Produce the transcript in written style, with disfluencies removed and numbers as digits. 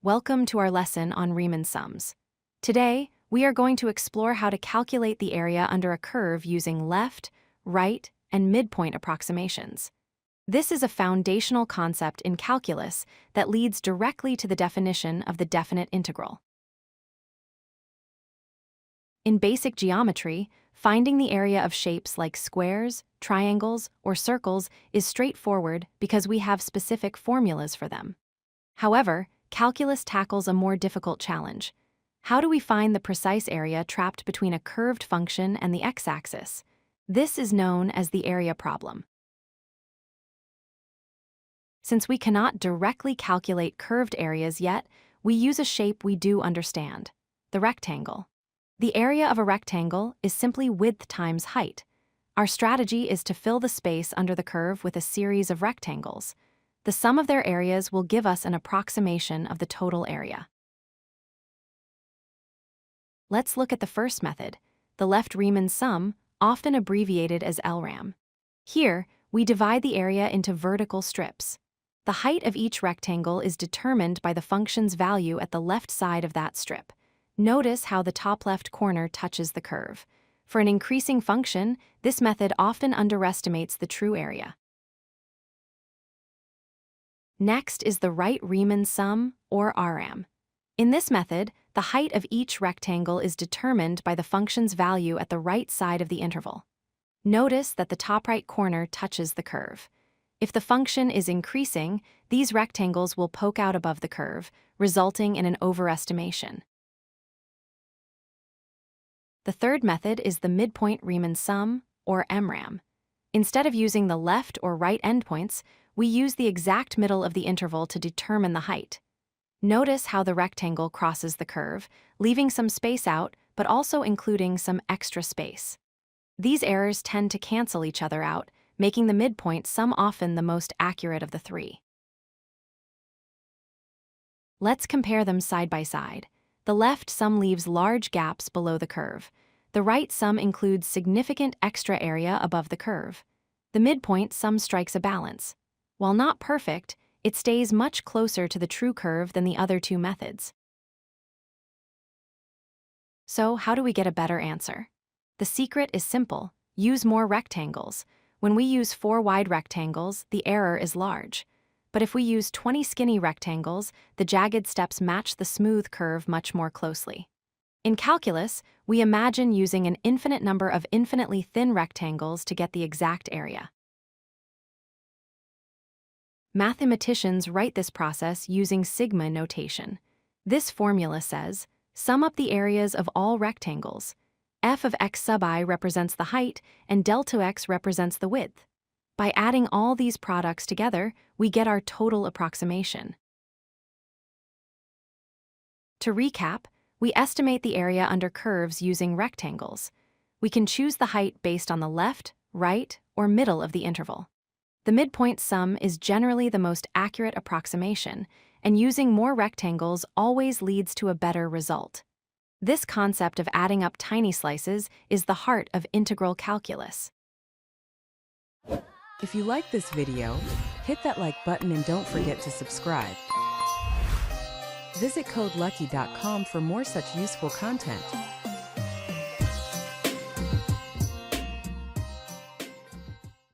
Welcome to our lesson on Riemann sums. Today, we are going to explore how to calculate the area under a curve using left, right, and midpoint approximations. This is a foundational concept in calculus that leads directly to the definition of the definite integral. In basic geometry, finding the area of shapes like squares, triangles, or circles is straightforward because we have specific formulas for them. However, calculus tackles a more difficult challenge. How do we find the precise area trapped between a curved function and the x-axis? This is known as the area problem. Since we cannot directly calculate curved areas yet, we use a shape we do understand: the rectangle. The area of a rectangle is simply width times height. Our strategy is to fill the space under the curve with a series of rectangles. The sum of their areas will give us an approximation of the total area. Let's look at the first method, the left Riemann sum, often abbreviated as LRAM. Here, we divide the area into vertical strips. The height of each rectangle is determined by the function's value at the left side of that strip. Notice how the top left corner touches the curve. For an increasing function, this method often underestimates the true area. Next is the right Riemann sum, or RRAM. In this method, the height of each rectangle is determined by the function's value at the right side of the interval. Notice that the top right corner touches the curve. If the function is increasing, these rectangles will poke out above the curve, resulting in an overestimation. The third method is the midpoint Riemann sum, or MRAM. Instead of using the left or right endpoints, we use the exact middle of the interval to determine the height. Notice how the rectangle crosses the curve, leaving some space out, but also including some extra space. These errors tend to cancel each other out, making the midpoint sum often the most accurate of the three. Let's compare them side by side. The left sum leaves large gaps below the curve. The right sum includes significant extra area above the curve. The midpoint sum strikes a balance. While not perfect, it stays much closer to the true curve than the other two methods. So, how do we get a better answer? The secret is simple: use more rectangles. When we use 4 wide rectangles, the error is large. But if we use 20 skinny rectangles, the jagged steps match the smooth curve much more closely. In calculus, we imagine using an infinite number of infinitely thin rectangles to get the exact area. Mathematicians write this process using sigma notation. This formula says, sum up the areas of all rectangles. F of x sub I represents the height, and delta x represents the width. By adding all these products together, we get our total approximation. To recap, we estimate the area under curves using rectangles. We can choose the height based on the left, right, or middle of the interval. The midpoint sum is generally the most accurate approximation, and using more rectangles always leads to a better result. This concept of adding up tiny slices is the heart of integral calculus. If you like this video, hit that like button and don't forget to subscribe. Visit codelucky.com for more such useful content.